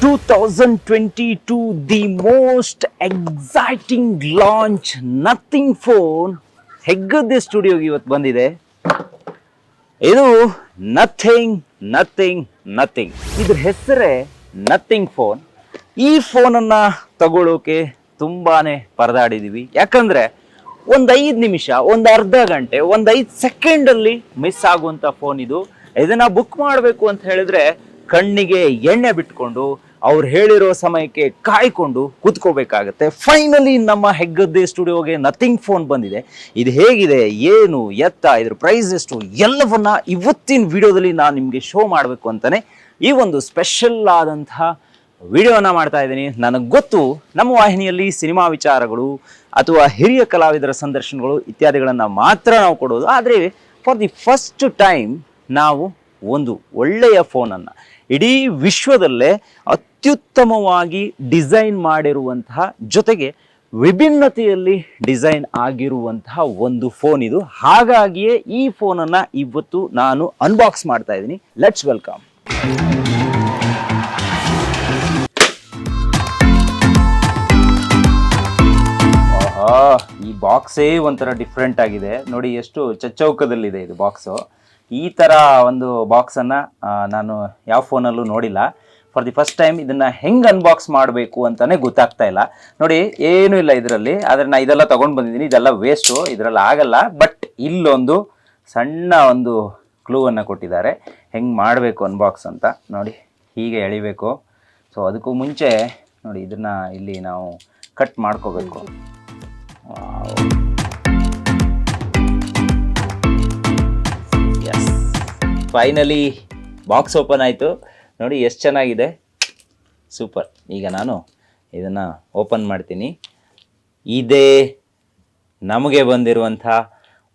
2022 the most exciting launch nothing phone Heggadde ಸ್ಟುಡಿಯೋಗೆ ಇವತ್ತು ಬಂದಿದೆ. ಇದು ನಥಿಂಗ್ ಇದ್ರ ಹೆಸರೇ ನಥಿಂಗ್ ಫೋನ್. ಈ ಫೋನನ್ನು ತಗೊಳ್ಳೋಕೆ ತುಂಬಾನೇ ಪರದಾಡಿದೀವಿ. ಯಾಕಂದ್ರೆ ಒಂದು 5 ನಿಮಿಷ, ಒಂದು ಅರ್ಧ ಗಂಟೆ, ಒಂದು 5 ಸೆಕೆಂಡಲ್ಲಿ ಮಿಸ್ ಆಗುವಂಥ ಫೋನ್ ಇದು. ಇದನ್ನ ಬುಕ್ ಮಾಡಬೇಕು ಅಂತ ಹೇಳಿದ್ರೆ ಕಣ್ಣಿಗೆ ಎಣ್ಣೆ ಬಿಟ್ಕೊಂಡು ಅವ್ರು ಹೇಳಿರೋ ಸಮಯಕ್ಕೆ ಕಾಯ್ಕೊಂಡು ಕೂತ್ಕೋಬೇಕಾಗತ್ತೆ. ಫೈನಲಿ ನಮ್ಮ ಹೆಗ್ಗದ್ದೆ ಸ್ಟುಡಿಯೋಗೆ ನಥಿಂಗ್ ಫೋನ್ ಬಂದಿದೆ. ಇದು ಹೇಗಿದೆ, ಏನು, ಎತ್ತ, ಇದ್ರ ಪ್ರೈಸ್ ಎಷ್ಟು, ಎಲ್ಲವನ್ನ ಇವತ್ತಿನ ವಿಡಿಯೋದಲ್ಲಿ ನಾನು ನಿಮಗೆ ಶೋ ಮಾಡಬೇಕು ಅಂತಾನೆ ಈ ಒಂದು ಸ್ಪೆಷಲ್ ಆದಂತಹ ವಿಡಿಯೋನ ಮಾಡ್ತಾ ಇದ್ದೀನಿ. ನನಗೆ ಗೊತ್ತು ನಮ್ಮ ವಾಹಿನಿಯಲ್ಲಿ ಸಿನಿಮಾ ವಿಚಾರಗಳು ಅಥವಾ ಹಿರಿಯ ಕಲಾವಿದರ ಸಂದರ್ಶನಗಳು ಇತ್ಯಾದಿಗಳನ್ನು ಮಾತ್ರ ನಾವು ಕೊಡೋದು. ಆದರೆ ಫಾರ್ ದಿ ಫಸ್ಟ್ ಟೈಮ್ ನಾವು ಒಂದು ಒಳ್ಳೆಯ ಫೋನನ್ನು ಇಡೀ ವಿಶ್ವದಲ್ಲೇ ಅತ್ಯುತ್ತಮವಾಗಿ ಡಿಸೈನ್ ಮಾಡಿರುವಂತಹ ಜೊತೆಗೆ ವಿಭಿನ್ನತೆಯಲ್ಲಿ ಡಿಸೈನ್ ಆಗಿರುವಂತಹ ಒಂದು ಫೋನ್ ಇದು. ಹಾಗಾಗಿಯೇ ಈ ಫೋನನ್ನು ಇವತ್ತು ನಾನು ಅನ್ಬಾಕ್ಸ್ ಮಾಡ್ತಾ ಇದ್ದೀನಿ. Let's welcome. ಈ ಬಾಕ್ಸೇ ಒಂಥರ ಡಿಫ್ರೆಂಟ್ ಆಗಿದೆ ನೋಡಿ, ಎಷ್ಟು ಚಚ್ಚೌಕದಲ್ಲಿದೆ ಇದು ಬಾಕ್ಸು. ಈ ಥರ ಒಂದು ಬಾಕ್ಸನ್ನು ನಾನು ಯಾವ ಫೋನಲ್ಲೂ ನೋಡಿಲ್ಲ. ಫಾರ್ ದಿ ಫಸ್ಟ್ ಟೈಮ್ ಇದನ್ನು ಹೆಂಗೆ ಅನ್ಬಾಕ್ಸ್ ಮಾಡಬೇಕು ಅಂತಲೇ ಗೊತ್ತಾಗ್ತಾ ಇಲ್ಲ. ನೋಡಿ, ಏನೂ ಇಲ್ಲ ಇದರಲ್ಲಿ. ಆದರೆ ನಾನು ಇದೆಲ್ಲ ತೊಗೊಂಡು ಬಂದಿದ್ದೀನಿ, ಇದೆಲ್ಲ ವೇಸ್ಟು, ಇದರಲ್ಲಿ ಆಗಲ್ಲ. ಬಟ್ ಇಲ್ಲೊಂದು ಸಣ್ಣ ಒಂದು ಕ್ಲೂವನ್ನು ಕೊಟ್ಟಿದ್ದಾರೆ ಹೆಂಗೆ ಮಾಡಬೇಕು ಅನ್ಬಾಕ್ಸ್ ಅಂತ. ನೋಡಿ, ಹೀಗೆ ಎಳಿಬೇಕು. ಸೊ ಅದಕ್ಕೂ ಮುಂಚೆ ನೋಡಿ, ಇದನ್ನು ಇಲ್ಲಿ ನಾವು ಕಟ್ ಮಾಡ್ಕೋಬೇಕು. ಎಸ್, ಫೈನಲಿ ಬಾಕ್ಸ್ ಓಪನ್ ಆಯಿತು. ನೋಡಿ ಎಷ್ಟು ಚೆನ್ನಾಗಿದೆ, ಸೂಪರ್. ಈಗ ನಾನು ಇದನ್ನು ಓಪನ್ ಮಾಡ್ತೀನಿ. ಇದೇ ನಮಗೆ ಬಂದಿರುವಂಥ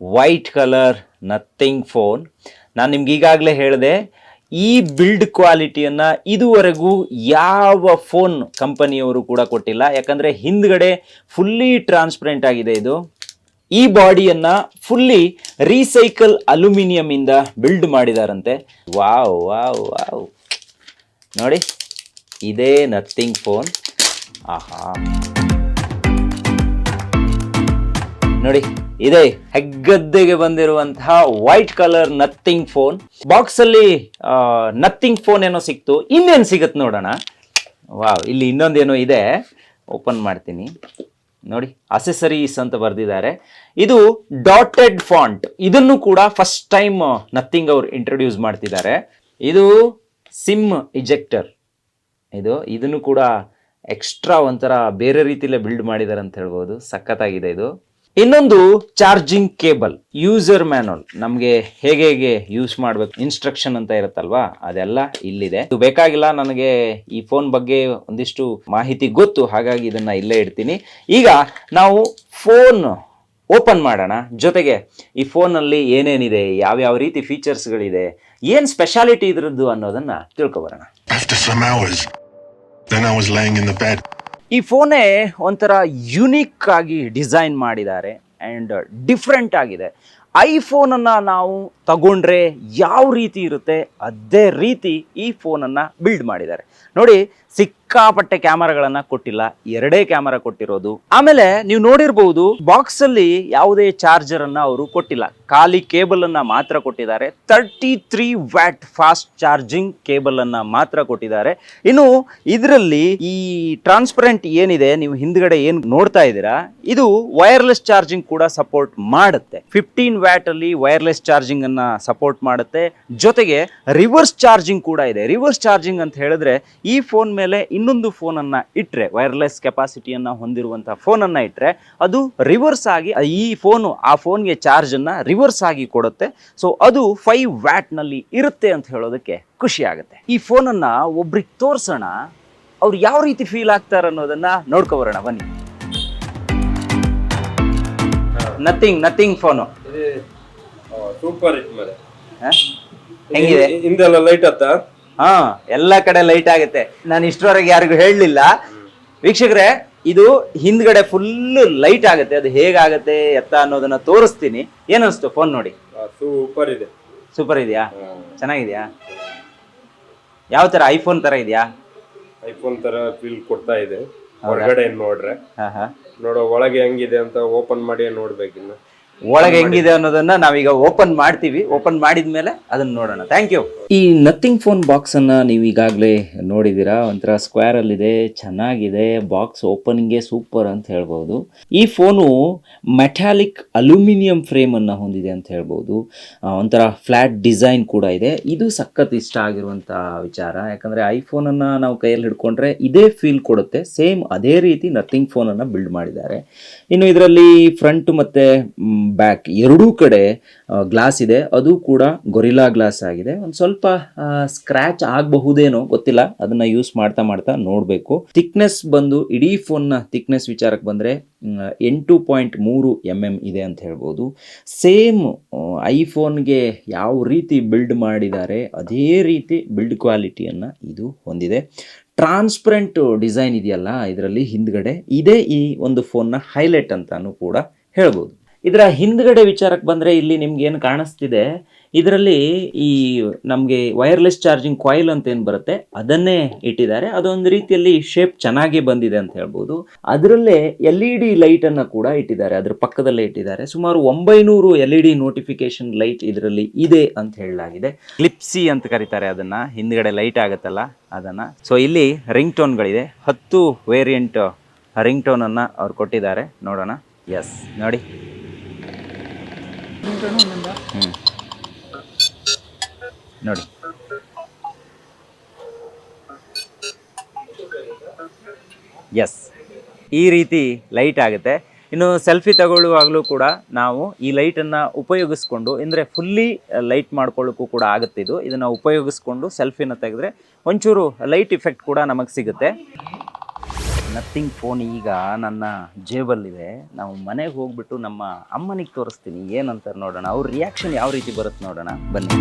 ವೈಟ್ ಕಲರ್ ನಥಿಂಗ್ ಫೋನ್. ನಾನು ನಿಮ್ಗೆ ಈಗಾಗಲೇ ಹೇಳಿದೆ, ಈ ಬಿಲ್ಡ್ ಕ್ವಾಲಿಟಿಯನ್ನು ಇದುವರೆಗೂ ಯಾವ ಫೋನ್ ಕಂಪನಿಯವರು ಕೂಡ ಕೊಟ್ಟಿಲ್ಲ. ಯಾಕಂದರೆ ಹಿಂದ್ಗಡೆ ಫುಲ್ಲಿ ಟ್ರಾನ್ಸ್ಪರೆಂಟ್ ಆಗಿದೆ ಇದು. ಈ ಬಾಡಿಯನ್ನು ಫುಲ್ಲಿ ರೀಸೈಕಲ್ ಅಲ್ಯೂಮಿನಿಯಂ ಇಂದ ಬಿಲ್ಡ್ ಮಾಡಿದಾರಂತೆ. ವಾವ್ ವಾವ್ ವಾವ್, ನೋಡಿ ಇದೇ ನಥಿಂಗ್ ಫೋನ್. ಆಹಾ, ನೋಡಿ ಇದೆ ಹೆಗ್ಗದ್ದೆಗೆ ಬಂದಿರುವಂತಹ white colour nothing phone. Box ಅಲ್ಲಿ ನಥಿಂಗ್ ಫೋನ್ ಏನೋ ಸಿಕ್ತು, ಇನ್ನೇನು ಸಿಗತ್ತೆ ನೋಡೋಣ. ವಾವ್, ಇಲ್ಲಿ ಇನ್ನೊಂದೇನೋ ಇದೆ, ಓಪನ್ ಮಾಡ್ತೀನಿ. ನೋಡಿ, ಅಸೆಸರೀಸ್ ಅಂತ ಬರೆದಿದ್ದಾರೆ. ಇದು ಡಾಟೆಡ್ ಫಾಂಟ್. ಇದನ್ನು ಕೂಡ ಫಸ್ಟ್ ಟೈಮ್ ನಥಿಂಗ್ ಅವ್ರು ಇಂಟ್ರೊಡ್ಯೂಸ್ ಮಾಡ್ತಿದ್ದಾರೆ. ಇದು ಸಿಮ್ ಇಜೆಕ್ಟರ್. ಇದನ್ನು ಕೂಡ ಎಕ್ಸ್ಟ್ರಾ ಒಂಥರ ಬೇರೆ ರೀತಿಯಲ್ಲೇ ಬಿಲ್ಡ್ ಮಾಡಿದ್ದಾರೆ ಅಂತ ಹೇಳ್ಬೋದು. ಸಖತ್ತಾಗಿದೆ ಇದು. ಇನ್ನೊಂದು ಚಾರ್ಜಿಂಗ್ ಕೇಬಲ್, ಯೂಸರ್ ಮ್ಯಾನುವಲ್, ನಮಗೆ ಹೇಗೆ ಯೂಸ್ ಮಾಡಬೇಕು ಇನ್ಸ್ಟ್ರಕ್ಷನ್ ಅಂತ ಇರುತ್ತಲ್ವಾ, ಅದೆಲ್ಲ ಇಲ್ಲಿದೆ. ಇದು ಬೇಕಾಗಿಲ್ಲ, ನನಗೆ ಈ ಫೋನ್ ಬಗ್ಗೆ ಒಂದಿಷ್ಟು ಮಾಹಿತಿ ಗೊತ್ತು, ಹಾಗಾಗಿ ಇದನ್ನ ಇಲ್ಲೇ ಇಡ್ತೀನಿ. ಈಗ ನಾವು ಫೋನ್ ಓಪನ್ ಮಾಡೋಣ. ಜೊತೆಗೆ ಈ ಫೋನಲ್ಲಿ ಏನೇನಿದೆ, ಯಾವ್ಯಾವ ರೀತಿ ಫೀಚರ್ಸ್ಗಳಿದೆ, ಏನು ಸ್ಪೆಷಾಲಿಟಿ ಇದ್ರದ್ದು ಅನ್ನೋದನ್ನ ತಿಳ್ಕೊಬರೋಣ. ಈ ಫೋನೇ ಒಂಥರ ಯುನೀಕ್ ಆಗಿ ಡಿಸೈನ್ ಮಾಡಿದ್ದಾರೆ ಆ್ಯಂಡ್ ಡಿಫ್ರೆಂಟ್ ಆಗಿದೆ. ಐಫೋನನ್ನು ನಾವು ತಗೊಂಡ್ರೆ ಯಾವ ರೀತಿ ಇರುತ್ತೆ ಅದೇ ರೀತಿ ಈ ಫೋನನ್ನು ಬಿಲ್ಡ್ ಮಾಡಿದ್ದಾರೆ. ನೋಡಿ, ಸಿಕ್ಕಾಪಟ್ಟೆ ಕ್ಯಾಮರಾಗಳನ್ನು ಕೊಟ್ಟಿಲ್ಲ, 2 ಕ್ಯಾಮರಾ ಕೊಟ್ಟಿರೋದು. ಆಮೇಲೆ ನೀವು ನೋಡಿರ್ಬೋದು, ಬಾಕ್ಸಲ್ಲಿ ಯಾವುದೇ ಚಾರ್ಜರನ್ನು ಅವರು ಕೊಟ್ಟಿಲ್ಲ, ಖಾಲಿ ಕೇಬಲನ್ನು ಮಾತ್ರ ಕೊಟ್ಟಿದ್ದಾರೆ. 33 ವ್ಯಾಟ್ ಫಾಸ್ಟ್ ಚಾರ್ಜಿಂಗ್ ಕೇಬಲನ್ನು ಮಾತ್ರ ಕೊಟ್ಟಿದ್ದಾರೆ. ಇನ್ನು ಇದರಲ್ಲಿ ಈ ಟ್ರಾನ್ಸ್ಪರೆಂಟ್ ಏನಿದೆ, ನೀವು ಹಿಂದ್ಗಡೆ ಏನು ನೋಡ್ತಾ ಇದ್ದೀರಾ, ಇದು ವೈರ್ಲೆಸ್ ಚಾರ್ಜಿಂಗ್ ಕೂಡ ಸಪೋರ್ಟ್ ಮಾಡುತ್ತೆ. 15 ವ್ಯಾಟ್ ಅಲ್ಲಿ ವೈರ್ಲೆಸ್ ಚಾರ್ಜಿಂಗ್ ಅನ್ನ ಸಪೋರ್ಟ್ ಮಾಡುತ್ತೆ. ಜೊತೆಗೆ ರಿವರ್ಸ್ ಚಾರ್ಜಿಂಗ್ ಕೂಡ ಇದೆ. ರಿವರ್ಸ್ ಚಾರ್ಜಿಂಗ್ ಅಂತ ಹೇಳಿದ್ರೆ, ಈ ಫೋನ್ ಮೇಲೆ ಇನ್ನೊಂದು ಫೋನ್ ಅನ್ನ ಇಟ್ರೆ, ವೈರ್ಲೆಸ್ ಕೆಪಾಸಿಟಿಯನ್ನ ಹೊಂದಿರುವಂತಹ ಫೋನ್ ಅನ್ನ ಇಟ್ರೆ ಅದು ರಿವರ್ಸ್ ಆಗಿ ಈ ಫೋನು ಆ ಫೋನ್ಗೆ ಚಾರ್ಜ್ ಅನ್ನ ರಿವರ್ಸ್ ಆಗಿ ಕೊಡುತ್ತೆ. ಸೊ ಅದು 5 ವ್ಯಾಟ್ ನಲ್ಲಿ ಇರುತ್ತೆ ಅಂತ ಹೇಳೋದಕ್ಕೆ ಖುಷಿ ಆಗುತ್ತೆ. ಈ ಫೋನ್ ಅನ್ನ ಒಬ್ರಿಗೆ ತೋರ್ಸೋಣ, ಅವ್ರು ಯಾವ ರೀತಿ ಫೀಲ್ ಆಗ್ತಾರೆ ಅನ್ನೋದನ್ನ ನೋಡ್ಕೊಬರೋಣ ಬನ್ನಿ. ನಥಿಂಗ್ ಫೋನು ಸೂಪರ್ ಇಟ್ ಮರೆ. ಹೆಂಗಿದೆ? ಹಿಂದೆಲ್ಲ ಲೈಟ್ ಅತ್ತ? ಹಾ, ಎಲ್ಲ ಕಡೆ ಲೈಟ್ ಆಗುತ್ತೆ. ನಾನು ಇಷ್ಟರವರೆಗೆ ಯಾರಿಗೂ ಹೇಳಲಿಲ್ಲ. ವೀಕ್ಷಕರೇ, ಇದು ಹಿಂದ್ಗಡೆ ಫುಲ್ ಲೈಟ್ ಆಗುತ್ತೆ. ಅದು ಹೇಗಾಗುತ್ತೆ ಎತ್ತ ಅನ್ನೋದನ್ನ ತೋರಿಸ್ತೀನಿ. ಏನಿಸ್ತು ಫೋನ್ ನೋಡಿ? ಸೂಪರ್ ಇದೆ. ಸೂಪರ್ ಇದೆಯಾ? ಚೆನ್ನಾಗಿದೆಯಾ? ಯಾವ ತರ, ಐಫೋನ್ ತರ ಇದೆಯಾ? ಐಫೋನ್ ತರ ಫೀಲ್ ಕೊಡ್ತಾ ಇದೆ ಹೊರಗಡೆ ನೋಡ್ರೆ. ಹಾ ಹಾ. ನೋಡೋ ಒಳಗೆ ಹೆಂಗಿದೆ ಅಂತ ಓಪನ್ ಮಾಡಿ ನೋಡ್ಬೇಕಿನ್ನ. ಒಳಗೆ ಹೆಂಗಿದೆ ಅನ್ನೋದನ್ನ ನಾವೀಗ ಓಪನ್ ಮಾಡ್ತೀವಿ. ಓಪನ್ ಮಾಡಿದ್ಮೇಲೆ ಅದನ್ನ ನೋಡೋಣ. Thank you. ಈ ನಥಿಂಗ್ ಫೋನ್ ಬಾಕ್ಸ್ ಅನ್ನ ನೀವು ಈಗಾಗಲೇ ನೋಡಿದ್ದೀರಾ. ಒಂಥರ ಸ್ಕ್ವೇರ್ ಅಲ್ಲಿದೆ, ಚೆನ್ನಾಗಿದೆ. ಬಾಕ್ಸ್ ಓಪನಿಂಗೇ ಸೂಪರ್ ಅಂತ ಹೇಳ್ಬೋದು. ಈ ಫೋನು ಮೆಟಾಲಿಕ್ ಅಲ್ಯೂಮಿನಿಯಂ ಫ್ರೇಮ್ ಅನ್ನ ಹೊಂದಿದೆ ಅಂತ ಹೇಳ್ಬೋದು. ಒಂಥರ ಫ್ಲಾಟ್ ಡಿಸೈನ್ ಕೂಡ ಇದೆ. ಇದು ಸಖತ್ ಇಷ್ಟ ಆಗಿರುವಂತ ವಿಚಾರ. ಯಾಕಂದ್ರೆ ಐಫೋನ್ ಅನ್ನ ನಾವು ಕೈಯಲ್ಲಿ ಹಿಡ್ಕೊಂಡ್ರೆ ಇದೇ ಫೀಲ್ ಕೊಡುತ್ತೆ. ಸೇಮ್ ಅದೇ ರೀತಿ ನಥಿಂಗ್ ಫೋನ್ ಅನ್ನ ಬಿಲ್ಡ್ ಮಾಡಿದ್ದಾರೆ. ಇನ್ನು ಇದರಲ್ಲಿ ಫ್ರಂಟ್ ಮತ್ತೆ ಬ್ಯಾಕ್ ಎರಡೂ ಕಡೆ ಗ್ಲಾಸ್ ಇದೆ. ಅದು ಕೂಡ ಗೊರಿಲ್ಲಾ ಗ್ಲಾಸ್ ಆಗಿದೆ. ಒಂದು ಸ್ವಲ್ಪ ಸ್ಕ್ರಾಚ್ ಆಗಬಹುದೇನೋ ಗೊತ್ತಿಲ್ಲ, ಅದನ್ನ ಯೂಸ್ ಮಾಡ್ತಾ ನೋಡಬೇಕು. ಥಿಕ್ನೆಸ್ ಬಂದು ಇಡೀ ಫೋನ್ನ ಥಿಕ್ನೆಸ್ ವಿಚಾರಕ್ಕೆ ಬಂದರೆ 8.3 mm ಇದೆ ಅಂತ ಹೇಳ್ಬೋದು. ಸೇಮ್ ಐಫೋನ್ಗೆ ಯಾವ ರೀತಿ ಬಿಲ್ಡ್ ಮಾಡಿದ್ದಾರೆ ಅದೇ ರೀತಿ ಬಿಲ್ಡ್ ಕ್ವಾಲಿಟಿಯನ್ನು ಇದು ಹೊಂದಿದೆ. ಟ್ರಾನ್ಸ್ಪರೆಂಟ್ ಡಿಸೈನ್ ಇದೆಯಲ್ಲ ಇದರಲ್ಲಿ ಹಿಂದ್ಗಡೆ, ಇದೇ ಈ ಒಂದು ಫೋನ್ನ ಹೈಲೈಟ್ ಅಂತಾನು ಕೂಡ ಹೇಳ್ಬೋದು. ಇದರ ಹಿಂದ್ಗಡೆ ವಿಚಾರಕ್ಕೆ ಬಂದರೆ ಇಲ್ಲಿ ನಿಮ್ಗೆ ಏನು ಕಾಣಿಸ್ತಿದೆ, ಇದರಲ್ಲಿ ಈ ನಮಗೆ ವೈರ್ಲೆಸ್ ಚಾರ್ಜಿಂಗ್ ಕಾಯಿಲ್ ಅಂತ ಏನು ಬರುತ್ತೆ ಅದನ್ನೇ ಇಟ್ಟಿದ್ದಾರೆ. ಅದೊಂದು ರೀತಿಯಲ್ಲಿ ಶೇಪ್ ಚೆನ್ನಾಗಿ ಬಂದಿದೆ ಅಂತ ಹೇಳ್ಬೋದು. ಅದರಲ್ಲೇ LED ಲೈಟನ್ನು ಕೂಡ ಇಟ್ಟಿದ್ದಾರೆ, ಅದ್ರ ಪಕ್ಕದಲ್ಲೇ ಇಟ್ಟಿದ್ದಾರೆ. ಸುಮಾರು 900 LED ನೋಟಿಫಿಕೇಶನ್ ಲೈಟ್ ಇದರಲ್ಲಿ ಇದೆ ಅಂತ ಹೇಳಲಾಗಿದೆ. ಕ್ಲಿಪ್ಸಿ ಅಂತ ಕರೀತಾರೆ ಅದನ್ನು, ಹಿಂದ್ಗಡೆ ಲೈಟ್ ಆಗುತ್ತಲ್ಲ ಅದನ್ನು. ಸೊ ಇಲ್ಲಿ ರಿಂಗ್ ಟೋನ್ಗಳಿದೆ, 10 ವೇರಿಯಂಟ್ ರಿಂಗ್ ಟೋನನ್ನು ಅವ್ರು ಕೊಟ್ಟಿದ್ದಾರೆ. ನೋಡೋಣ. ಎಸ್ ನೋಡಿ. ನೋಡಿ ಎಸ್, ಈ ರೀತಿ ಲೈಟ್ ಆಗುತ್ತೆ. ಇನ್ನು ಸೆಲ್ಫಿ ತಗೊಳ್ಳುವಾಗಲೂ ಕೂಡ ನಾವು ಈ ಲೈಟನ್ನು ಉಪಯೋಗಿಸ್ಕೊಂಡು, ಅಂದರೆ ಫುಲ್ಲಿ ಲೈಟ್ ಮಾಡ್ಕೊಳ್ಳೋಕ್ಕೂ ಕೂಡ ಆಗುತ್ತೆ. ಇದನ್ನು ಉಪಯೋಗಿಸ್ಕೊಂಡು ಸೆಲ್ಫಿನ ತೆಗೆದ್ರೆ ಒಂಚೂರು ಲೈಟ್ ಇಫೆಕ್ಟ್ ಕೂಡ ನಮಗೆ ಸಿಗುತ್ತೆ. ನಥಿಂಗ್ ಫೋನ್ ಈಗ ನನ್ನ ಜೇಬಲ್ಲಿದೆ. ನಾವು ಮನೆಗೆ ಹೋಗ್ಬಿಟ್ಟು ನಮ್ಮ ಅಮ್ಮನಿಗೆ ತೋರಿಸ್ತೀನಿ, ಏನಂತಾರೆ ನೋಡೋಣ, ಅವ್ರ ರಿಯಾಕ್ಷನ್ ಯಾವ ರೀತಿ ಬರುತ್ತೆ ನೋಡೋಣ ಬನ್ನಿ.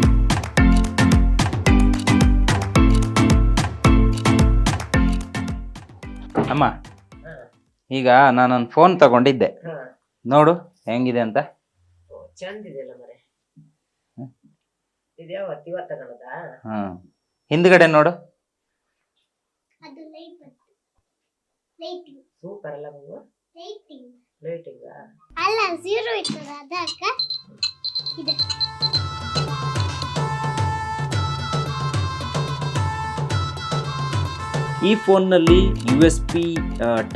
ಅಮ್ಮ, ಈಗ ನಾನೊಂದು ಫೋನ್ ತಗೊಂಡಿದ್ದೆ, ನೋಡು ಹೆಂಗಿದೆ ಅಂತ. ಹಿಂದ್ಗಡೆ ನೋಡು. ಸೂಪರ್ ಅಲ್ಲ ಮಗು? ಲೈಟಿಂಗ್ ಅಲ್ಲ, 0 ಇರ್ತದ ಅದಕ್ಕ ಇದೆ. ಈ ಫೋನ್ನಲ್ಲಿ USB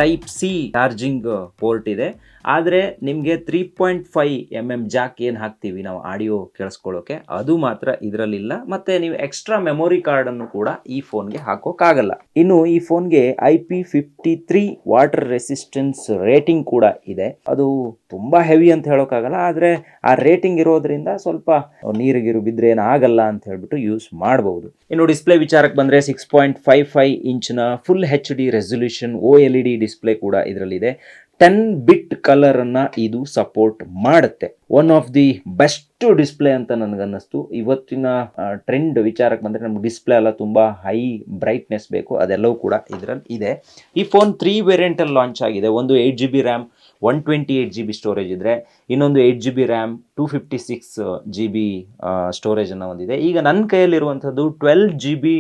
type C charging port ಇದೆ. ಆದರೆ ನಿಮಗೆ 3.5 mm ಜಾಕ್ ಏನು ಹಾಕ್ತೀವಿ ನಾವು ಆಡಿಯೋ ಕೇಳಿಸ್ಕೊಳ್ಳೋಕೆ, ಅದು ಮಾತ್ರ ಇದರಲ್ಲಿಲ್ಲ. ಮತ್ತು ನೀವು ಎಕ್ಸ್ಟ್ರಾ ಮೆಮೊರಿ ಕಾರ್ಡನ್ನು ಕೂಡ ಈ ಫೋನ್ಗೆ ಹಾಕೋಕ್ಕಾಗಲ್ಲ. ಇನ್ನು ಈ ಫೋನ್ಗೆ IP53 ವಾಟರ್ ರೆಸಿಸ್ಟೆನ್ಸ್ ರೇಟಿಂಗ್ ಕೂಡ ಇದೆ. ಅದು ತುಂಬ ಹೆವಿ ಅಂತ ಹೇಳೋಕ್ಕಾಗಲ್ಲ, ಆದರೆ ಆ ರೇಟಿಂಗ್ ಇರೋದ್ರಿಂದ ಸ್ವಲ್ಪ ನೀರಿಗಿರು ಬಿದ್ದರೆ ಏನಾಗಲ್ಲ ಅಂತ ಹೇಳ್ಬಿಟ್ಟು ಯೂಸ್ ಮಾಡಬಹುದು. ಇನ್ನು ಡಿಸ್ಪ್ಲೇ ವಿಚಾರಕ್ಕೆ ಬಂದರೆ 6.55 ಇಂಚ್ನ full HD resolution OLED display ಕೂಡ ಇದರಲ್ಲಿದೆ. 10 ಬಿಟ್ ಕಲರನ್ನು ಇದು ಸಪೋರ್ಟ್ ಮಾಡುತ್ತೆ. One of the best display ಅಂತ ನನಗನ್ನಿಸ್ತು. ಇವತ್ತಿನ ಟ್ರೆಂಡ್ ವಿಚಾರಕ್ಕೆ ಬಂದರೆ ನಮ್ಗೆ ಡಿಸ್ಪ್ಲೇ ಎಲ್ಲ ತುಂಬ ಹೈ ಬ್ರೈಟ್ನೆಸ್ ಬೇಕು, ಅದೆಲ್ಲವೂ ಕೂಡ ಇದರಲ್ಲಿ ಇದೆ. ಈ ಫೋನ್ 3 ವೇರಿಯಂಟಲ್ಲಿ ಲಾಂಚ್ ಆಗಿದೆ. ಒಂದು 8GB ರ್ಯಾಮ್, 128GB ಸ್ಟೋರೇಜ್ ಇದ್ದರೆ, ಇನ್ನೊಂದು 8GB ರ್ಯಾಮ್, 256GB ಸ್ಟೋರೇಜನ್ನು ಹೊಂದಿದೆ. ಈಗ ನನ್ನ ಕೈಯಲ್ಲಿರುವಂಥದ್ದು 12GB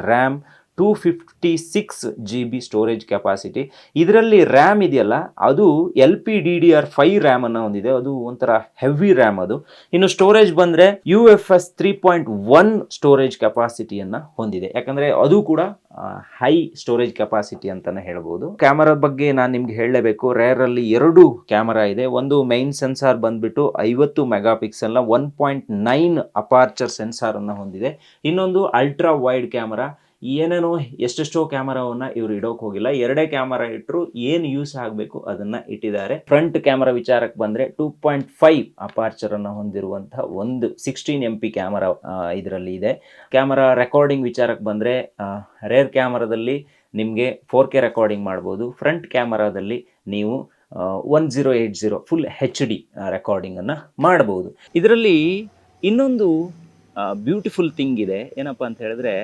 RAM, 256GB storage capacity. ಇದರಲ್ಲಿ ರ್ಯಾಮ್ ಇದೆಯಲ್ಲ ಅದು LPDDR5 ರ್ಯಾಮ್ ಅನ್ನು ಹೊಂದಿದೆ. ಅದು ಒಂಥರ ಹೆವಿ ರ್ಯಾಮ್ ಅದು. ಇನ್ನು ಸ್ಟೋರೇಜ್ ಬಂದರೆ UFS 3.1 ಸ್ಟೋರೇಜ್ ಕೆಪಾಸಿಟಿಯನ್ನು ಹೊಂದಿದೆ. ಯಾಕಂದರೆ ಅದು ಕೂಡ ಹೈ ಸ್ಟೋರೇಜ್ ಕೆಪಾಸಿಟಿ ಅಂತಲೇ ಹೇಳ್ಬೋದು. ಕ್ಯಾಮರಾ ಬಗ್ಗೆ ನಾನು ನಿಮ್ಗೆ ಹೇಳಲೇಬೇಕು. ರೇರಲ್ಲಿ 2 ಕ್ಯಾಮರಾ ಇದೆ. ಒಂದು ಮೈನ್ ಸೆನ್ಸಾರ್ ಬಂದ್ಬಿಟ್ಟು 50 ಮೆಗಾಪಿಕ್ಸೆಲ್ನ 1.9 ಅಪಾರ್ಚರ್ ಸೆನ್ಸಾರನ್ನು ಹೊಂದಿದೆ. ಇನ್ನೊಂದು ಅಲ್ಟ್ರಾ ವೈಡ್ ಕ್ಯಾಮರಾ. ಏನೇನೋ ಎಷ್ಟೆಷ್ಟೋ ಕ್ಯಾಮರಾವನ್ನು ಇವರು ಇಡೋಕೆ ಹೋಗಿಲ್ಲ, 2 ಕ್ಯಾಮರಾ ಇಟ್ಟರು ಏನು ಯೂಸ್ ಆಗಬೇಕು ಅದನ್ನು ಇಟ್ಟಿದ್ದಾರೆ. ಫ್ರಂಟ್ ಕ್ಯಾಮರಾ ವಿಚಾರಕ್ಕೆ ಬಂದರೆ 2.5 ಅಪಾರ್ಚರನ್ನು ಹೊಂದಿರುವಂತಹ ಒಂದು 16 MP ಕ್ಯಾಮರಾ ಇದರಲ್ಲಿ ಇದೆ. ಕ್ಯಾಮರಾ ರೆಕಾರ್ಡಿಂಗ್ ವಿಚಾರಕ್ಕೆ ಬಂದರೆ ರೇರ್ ಕ್ಯಾಮರಾದಲ್ಲಿ ನಿಮಗೆ 4K ರೆಕಾರ್ಡಿಂಗ್ ಮಾಡ್ಬೋದು. ಫ್ರಂಟ್ ಕ್ಯಾಮರಾದಲ್ಲಿ ನೀವು 1080 ಫುಲ್ HD ರೆಕಾರ್ಡಿಂಗನ್ನು ಮಾಡಬಹುದು. ಇದರಲ್ಲಿ ಇನ್ನೊಂದು ಬ್ಯೂಟಿಫುಲ್ ಥಿಂಗ್ ಇದೆ. ಏನಪ್ಪ ಅಂತ ಹೇಳಿದ್ರೆ,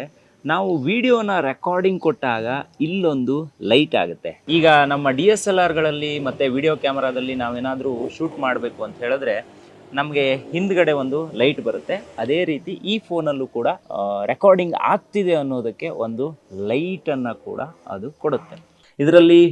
ನಾವು ವಿಡಿಯೋನ ರೆಕಾರ್ಡಿಂಗ್ ಕೊಟ್ಟಾಗ ಇಲ್ಲೊಂದು ಲೈಟ್ ಆಗುತ್ತೆ. ಈಗ ನಮ್ಮ DSLRಗಳಲ್ಲಿ ಮತ್ತು ವಿಡಿಯೋ ಕ್ಯಾಮರಾದಲ್ಲಿ ನಾವೇನಾದರೂ ಶೂಟ್ ಮಾಡಬೇಕು ಅಂತ ಹೇಳಿದ್ರೆ ನಮಗೆ ಹಿಂದ್ಗಡೆ ಒಂದು ಲೈಟ್ ಬರುತ್ತೆ. ಅದೇ ರೀತಿ ಈ ಫೋನಲ್ಲೂ ಕೂಡ ರೆಕಾರ್ಡಿಂಗ್ ಆಗ್ತಿದೆ ಅನ್ನೋದಕ್ಕೆ ಒಂದು ಲೈಟನ್ನು ಕೂಡ ಅದು ಕೊಡುತ್ತೆ. ಇದರಲ್ಲಿ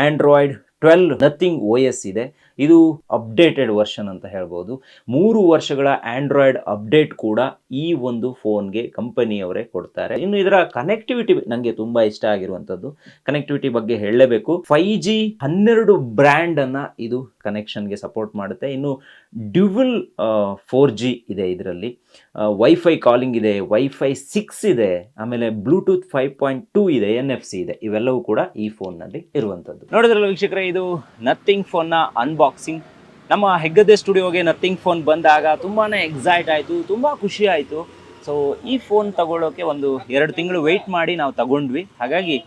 ಆಂಡ್ರಾಯ್ಡ್ 12 ನಥಿಂಗ್ OS ಇದೆ. ಇದು ಅಪ್ಡೇಟೆಡ್ ವರ್ಷನ್ ಅಂತ ಹೇಳ್ಬೋದು. 3 ವರ್ಷಗಳ ಆಂಡ್ರಾಯ್ಡ್ ಅಪ್ಡೇಟ್ ಕೂಡ ಈ ಒಂದು ಫೋನ್ಗೆ ಕಂಪನಿಯವರೇ ಕೊಡ್ತಾರೆ. ಇನ್ನು ಇದರ ಕನೆಕ್ಟಿವಿಟಿ ನನಗೆ ತುಂಬ ಇಷ್ಟ ಆಗಿರುವಂಥದ್ದು. ಕನೆಕ್ಟಿವಿಟಿ ಬಗ್ಗೆ ಹೇಳಲೇಬೇಕು. 5G 12 ಬ್ರ್ಯಾಂಡನ್ನು ಇದು ಕನೆಕ್ಷನ್ಗೆ ಸಪೋರ್ಟ್ ಮಾಡುತ್ತೆ. ಇನ್ನು ಡ್ಯುವಲ್ 4G ಇದೆ ಇದರಲ್ಲಿ. ವೈಫೈ ಕಾಲಿಂಗ್ ಇದೆ, ವೈಫೈ 6 ಇದೆ, ಆಮೇಲೆ ಬ್ಲೂಟೂತ್ 5.2 ಇದೆ, NFC ಇದೆ. ಇವೆಲ್ಲವೂ ಕೂಡ ಈ ಫೋನ್ನಲ್ಲಿ ಇರುವಂಥದ್ದು. ನೋಡಿದ್ರಲ್ಲ ವೀಕ್ಷಕರೇ, ಇದು ನಥಿಂಗ್ ಫೋನ್ನ ಅನ್ಬಾಕ್ಸಿಂಗ್. ನಮ್ಮ ಹೆಗ್ಗದ್ದೆ ಸ್ಟುಡಿಯೋಗೆ ನಥಿಂಗ್ ಫೋನ್ ಬಂದಾಗ ತುಂಬಾ ಎಕ್ಸೈಟ್ ಆಯಿತು, ತುಂಬ ಖುಷಿ ಆಯಿತು. ಸೊ ಈ ಫೋನ್ ತಗೊಳ್ಳೋಕ್ಕೆ ಒಂದು 2 ತಿಂಗಳು ವೆಯ್ಟ್ ಮಾಡಿ ನಾವು ತಗೊಂಡ್ವಿ. ಹಾಗಾಗಿ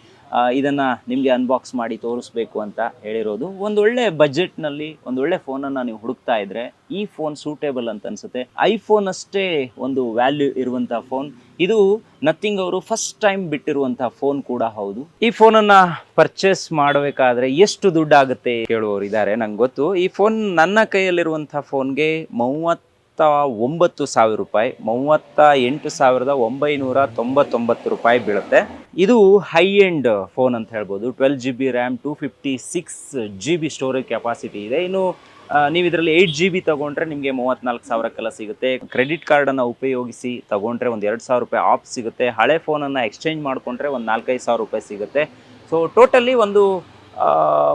ಇದನ್ನು ನಿಮಗೆ ಅನ್ಬಾಕ್ಸ್ ಮಾಡಿ ತೋರಿಸ್ಬೇಕು ಅಂತ ಹೇಳಿರೋದು. ಒಂದೊಳ್ಳೆ ಬಜೆಟ್ನಲ್ಲಿ ಒಂದೊಳ್ಳೆ ಫೋನನ್ನು ನೀವು ಹುಡುಕ್ತಾ ಇದ್ದರೆ ಈ ಫೋನ್ ಸೂಟೇಬಲ್ ಅಂತ ಅನಿಸುತ್ತೆ. ಐಫೋನ್ ಅಷ್ಟೇ ಒಂದು ವ್ಯಾಲ್ಯೂ ಇರುವಂಥ ಫೋನ್ ಇದು. ನಥಿಂಗ್ ಅವರು ಫಸ್ಟ್ ಟೈಮ್ ಬಿಟ್ಟಿರುವಂಥ ಫೋನ್ ಕೂಡ ಹೌದು. ಈ ಫೋನನ್ನು ಪರ್ಚೇಸ್ ಮಾಡಬೇಕಾದ್ರೆ ಎಷ್ಟು ದುಡ್ಡು ಆಗುತ್ತೆ ಕೇಳುವವರು ಇದ್ದಾರೆ, ನಂಗೆ ಗೊತ್ತು. ಈ ಫೋನ್ ನನ್ನ ಕೈಯಲ್ಲಿರುವಂಥ ಫೋನ್ಗೆ 39,000 ರೂಪಾಯಿ, 38,999 ರೂಪಾಯಿ ಬೀಳುತ್ತೆ. ಇದು ಹೈ ಎಂಡ್ ಫೋನ್ ಅಂತ ಹೇಳ್ಬೋದು. 12GB RAM, 256GB storage capacity ಇದೆ. ಇನ್ನು ನೀವು ಇದರಲ್ಲಿ 8GB ತಗೊಂಡ್ರೆ ನಿಮಗೆ 34,000ಕ್ಕೆಲ್ಲ ಸಿಗುತ್ತೆ. ಕ್ರೆಡಿಟ್ ಕಾರ್ಡನ್ನು ಉಪಯೋಗಿಸಿ ತಗೊಂಡ್ರೆ ಒಂದು 2,000 ರೂಪಾಯಿ ಆಫ್ ಸಿಗುತ್ತೆ. ಹಳೆ ಫೋನನ್ನು ಎಕ್ಸ್ಚೇಂಜ್ ಮಾಡಿಕೊಂಡ್ರೆ ಒಂದು 4,000-5,000 ರೂಪಾಯಿ ಸಿಗುತ್ತೆ. ಸೊ ಟೋಟಲಿ ಒಂದು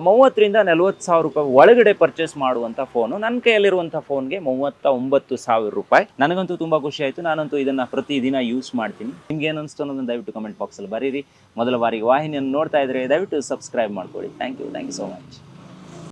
30,000-40,000 ರೂಪಾಯಿ ಒಳಗಡೆ ಪರ್ಚೇಸ್ ಮಾಡುವಂಥ ಫೋನು. ನನ್ನ ಕೈಯಲ್ಲಿರುವಂಥ ಫೋನ್ಗೆ 39,000 ರೂಪಾಯಿ. ನನಗಂತೂ ತುಂಬ ಖುಷಿ ಆಯಿತು. ನಾನಂತೂ ಇದನ್ನು ಪ್ರತಿದಿನ ಯೂಸ್ ಮಾಡ್ತೀನಿ. ನಿಮ್ಗೆ ಏನು ಅನಿಸ್ತು ಅನ್ನೋದನ್ನು ದಯವಿಟ್ಟು ಕಮೆಂಟ್ ಬಾಕ್ಸಲ್ಲಿ ಬರೀರಿ. ಮೊದಲ ಬಾರಿಗೆ ವಾಹಿನಿಯನ್ನು ನೋಡ್ತಾ ಇದ್ದರೆ ದಯವಿಟ್ಟು ಸಬ್ಸ್ಕ್ರೈಬ್ ಮಾಡ್ಕೊಳ್ಳಿ. Thank you so much.